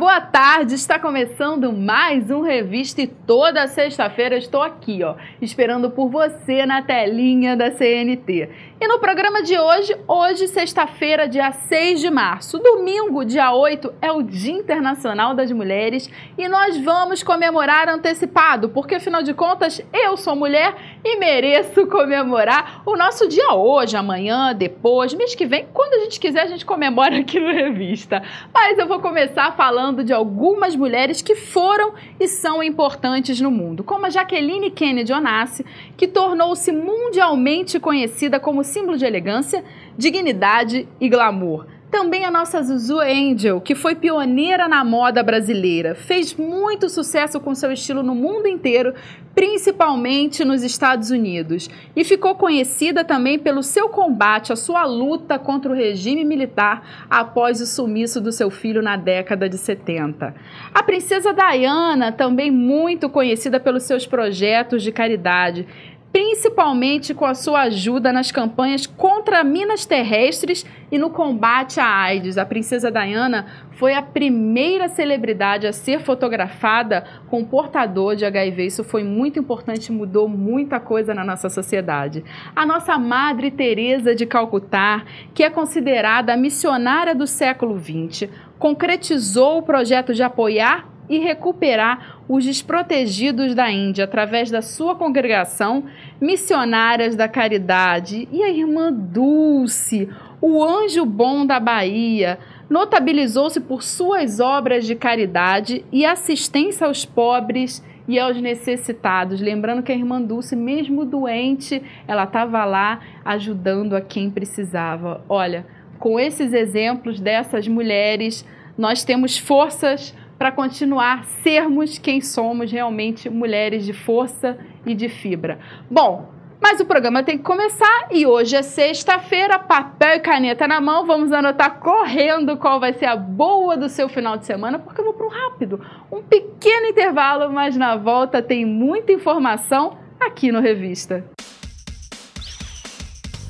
boa tarde, está começando mais um Revista e toda sexta-feira eu estou aqui, esperando por você na telinha da CNT. E no programa de hoje, sexta-feira, dia 6 de março, domingo, dia 8, é o Dia Internacional das Mulheres e nós vamos comemorar antecipado, porque afinal de contas eu sou mulher e mereço comemorar o nosso dia hoje, amanhã, depois, mês que vem, quando a gente quiser a gente comemora aqui no Revista. Mas eu vou começar falando de algumas mulheres que foram e são importantes no mundo, como a Jacqueline Kennedy Onassis, que tornou-se mundialmente conhecida como símbolo de elegância, dignidade e glamour. Também a nossa Zuzu Angel, que foi pioneira na moda brasileira, fez muito sucesso com seu estilo no mundo inteiro, principalmente nos Estados Unidos, e ficou conhecida também pelo seu combate, a sua luta contra o regime militar após o sumiço do seu filho na década de 70. A princesa Diana, também muito conhecida pelos seus projetos de caridade, principalmente com a sua ajuda nas campanhas contra minas terrestres e no combate à AIDS. A princesa Diana foi a primeira celebridade a ser fotografada com portador de HIV. Isso foi muito importante, mudou muita coisa na nossa sociedade. A nossa Madre Teresa de Calcutá, que é considerada a missionária do século XX, concretizou o projeto de apoiar e recuperar os desprotegidos da Índia através da sua congregação Missionárias da Caridade. E a irmã Dulce, o anjo bom da Bahia, notabilizou-se por suas obras de caridade e assistência aos pobres e aos necessitados. Lembrando que a irmã Dulce, mesmo doente, ela estava lá ajudando a quem precisava. Olha, com esses exemplos dessas mulheres, nós temos forças para continuar sermos quem somos, realmente mulheres de força e de fibra. Bom, mas o programa tem que começar e hoje é sexta-feira, papel e caneta na mão, vamos anotar correndo qual vai ser a boa do seu final de semana, porque eu vou para um rápido, um pequeno intervalo, mas na volta tem muita informação aqui no Revista.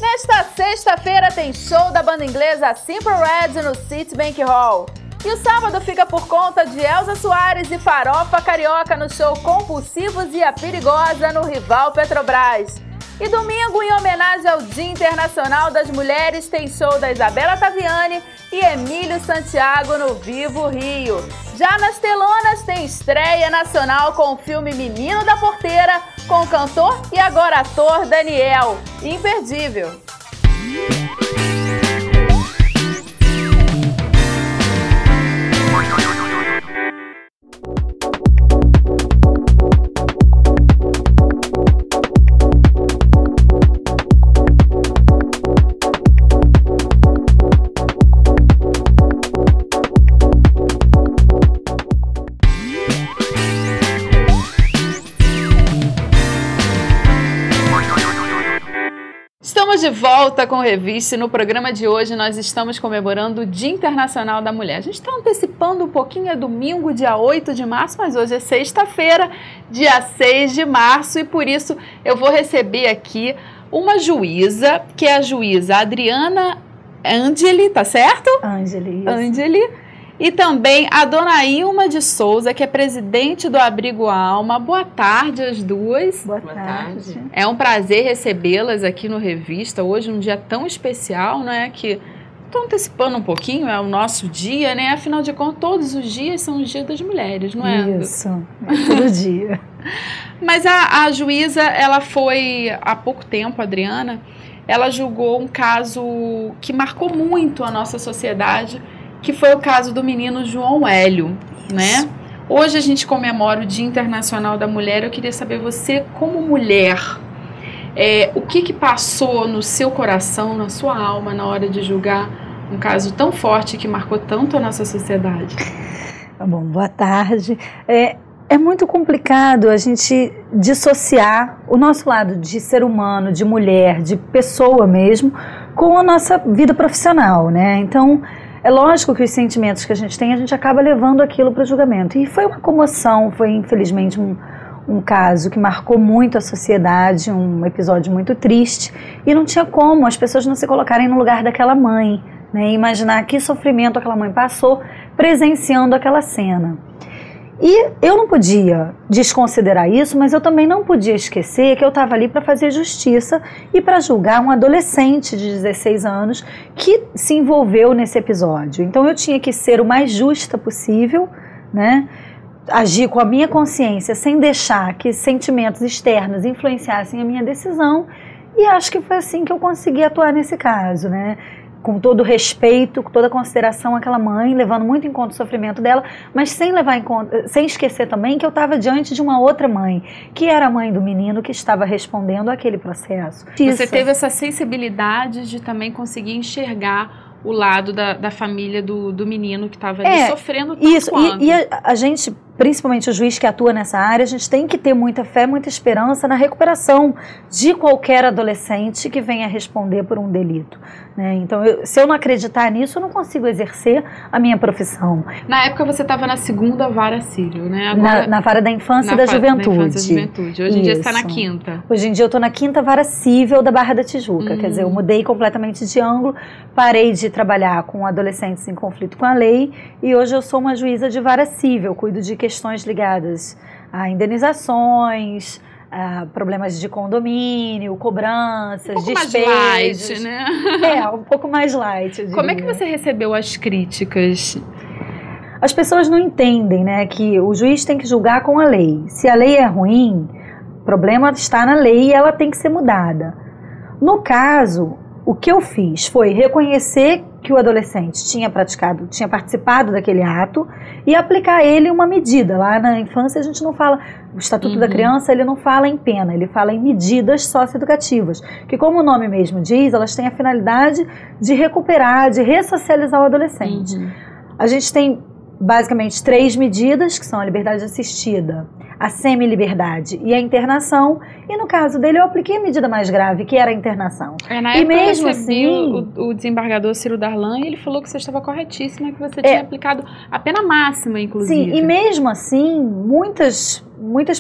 Nesta sexta-feira tem show da banda inglesa Simple Red no Citibank Hall. E o sábado fica por conta de Elza Soares e Farofa Carioca no show Compulsivos e a Perigosa no Rival Petrobras. E domingo, em homenagem ao Dia Internacional das Mulheres, tem show da Isabela Taviani e Emílio Santiago no Vivo Rio. Já nas telonas tem estreia nacional com o filme Menino da Porteira, com o cantor e agora ator Daniel. Imperdível! Estamos de volta com o Revista e no programa de hoje nós estamos comemorando o Dia Internacional da Mulher. A gente está antecipando um pouquinho, é domingo, dia 8 de março, mas hoje é sexta-feira, dia 6 de março e por isso eu vou receber aqui uma juíza, que é a juíza Adriana Angeli, tá certo? Angeli. E também a dona Ilma de Souza, que é presidente do Abrigo Alma. Boa tarde às duas. Boa tarde. É um prazer recebê-las aqui no Revista. Hoje um dia tão especial, né? Que estou antecipando um pouquinho, é o nosso dia, né? Afinal de contas, todos os dias são os dias das mulheres, não é? Isso, todo dia. Mas a juíza, ela foi há pouco tempo, a Adriana, ela julgou um caso que marcou muito a nossa sociedade, que foi o caso do menino João Hélio, né? Hoje a gente comemora o Dia Internacional da Mulher. Eu queria saber, você como mulher, o que passou no seu coração, na sua alma, na hora de julgar um caso tão forte que marcou tanto a nossa sociedade? Bom, boa tarde. É muito complicado a gente dissociar o nosso lado de ser humano, de mulher, de pessoa mesmo, com a nossa vida profissional, né? Então, é lógico que os sentimentos que a gente acaba levando aquilo para o julgamento. E foi uma comoção, foi infelizmente um caso que marcou muito a sociedade, um episódio muito triste. E não tinha como as pessoas não se colocarem no lugar daquela mãe, né? Imaginar que sofrimento aquela mãe passou presenciando aquela cena. E eu não podia desconsiderar isso, mas eu também não podia esquecer que eu estava ali para fazer justiça e para julgar um adolescente de 16 anos que se envolveu nesse episódio. Então eu tinha que ser o mais justa possível, né? Agir com a minha consciência sem deixar que sentimentos externos influenciassem a minha decisão, e acho que foi assim que eu consegui atuar nesse caso, né? Com todo respeito, com toda consideração àquela mãe, levando muito em conta o sofrimento dela, mas sem levar em conta, sem esquecer também que eu estava diante de uma outra mãe, que era a mãe do menino que estava respondendo àquele processo. Você teve essa sensibilidade de também conseguir enxergar o lado da família do menino que estava ali sofrendo tanto isso, quanto. E a gente, principalmente o juiz que atua nessa área, a gente tem que ter muita fé, muita esperança na recuperação de qualquer adolescente que venha responder por um delito, né? Então, se eu não acreditar nisso, eu não consigo exercer a minha profissão. Na época você estava na 2ª vara civil, né? Agora, na vara da infância e da juventude. Hoje em dia você está na 5ª. Hoje em dia eu estou na 5ª vara civil da Barra da Tijuca. Quer dizer, eu mudei completamente de ângulo, parei de trabalhar com adolescentes em conflito com a lei e hoje eu sou uma juíza de vara civil, cuido de questões ligadas a indenizações, a problemas de condomínio, cobranças, despesas. Mais light, né? Um pouco mais light, eu diria. Como é que você recebeu as críticas? As pessoas não entendem, né, que o juiz tem que julgar com a lei. Se a lei é ruim, o problema está na lei e ela tem que ser mudada. No caso, o que eu fiz foi reconhecer que o adolescente tinha participado daquele ato e aplicar a ele uma medida. Lá na infância a gente não fala, o Estatuto da Criança ele não fala em pena, ele fala em medidas socioeducativas, que como o nome mesmo diz, elas têm a finalidade de recuperar, de ressocializar o adolescente. A gente tem basicamente 3 medidas, que são a liberdade assistida, a semi-liberdade e a internação, e no caso dele eu apliquei a medida mais grave, que era a internação. Na época mesmo eu recebi assim, o desembargador Ciro Darlan e ele falou que você estava corretíssima, que você tinha aplicado a pena máxima, inclusive. Sim, e mesmo assim, muitas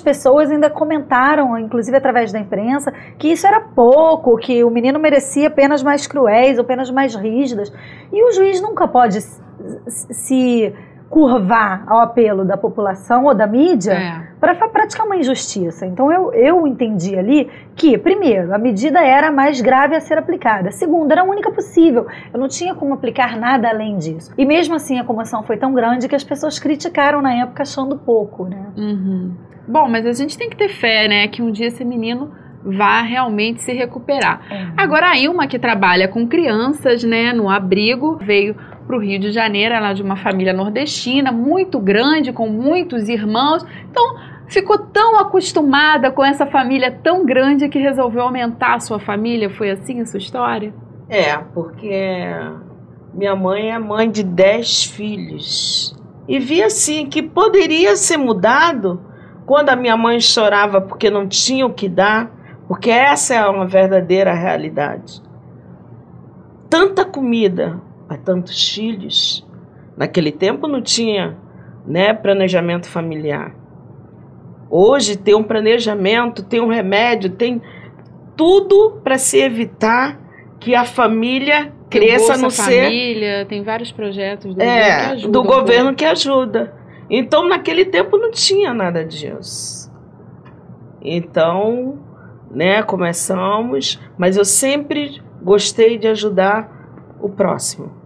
pessoas ainda comentaram, inclusive através da imprensa, que isso era pouco, que o menino merecia penas mais cruéis ou penas mais rígidas, e o juiz nunca pode se curvar ao apelo da população ou da mídia para praticar uma injustiça. Então eu entendi ali que, primeiro, a medida era a mais grave a ser aplicada. Segundo, era a única possível. Eu não tinha como aplicar nada além disso. E mesmo assim a comoção foi tão grande que as pessoas criticaram na época achando pouco, né? Bom, mas a gente tem que ter fé, né? Que um dia esse menino vá realmente se recuperar. Agora a Ilma, que trabalha com crianças, né, no abrigo, veio para o Rio de Janeiro, ela é de uma família nordestina, muito grande, com muitos irmãos, então ficou tão acostumada com essa família tão grande que resolveu aumentar a sua família. Foi assim a sua história? Porque minha mãe é mãe de 10 filhos e vi assim que poderia ser mudado quando a minha mãe chorava porque não tinha o que dar, porque essa é uma verdadeira realidade. Tanta comida para tantos filhos, naquele tempo não tinha, né, planejamento familiar. Hoje tem um planejamento, tem um remédio, tem tudo para se evitar que a família cresça no ser. Família, tem vários projetos do governo que ajudam. Do governo que ajuda. Então, naquele tempo não tinha nada disso. Então, né, começamos, mas eu sempre gostei de ajudar o próximo.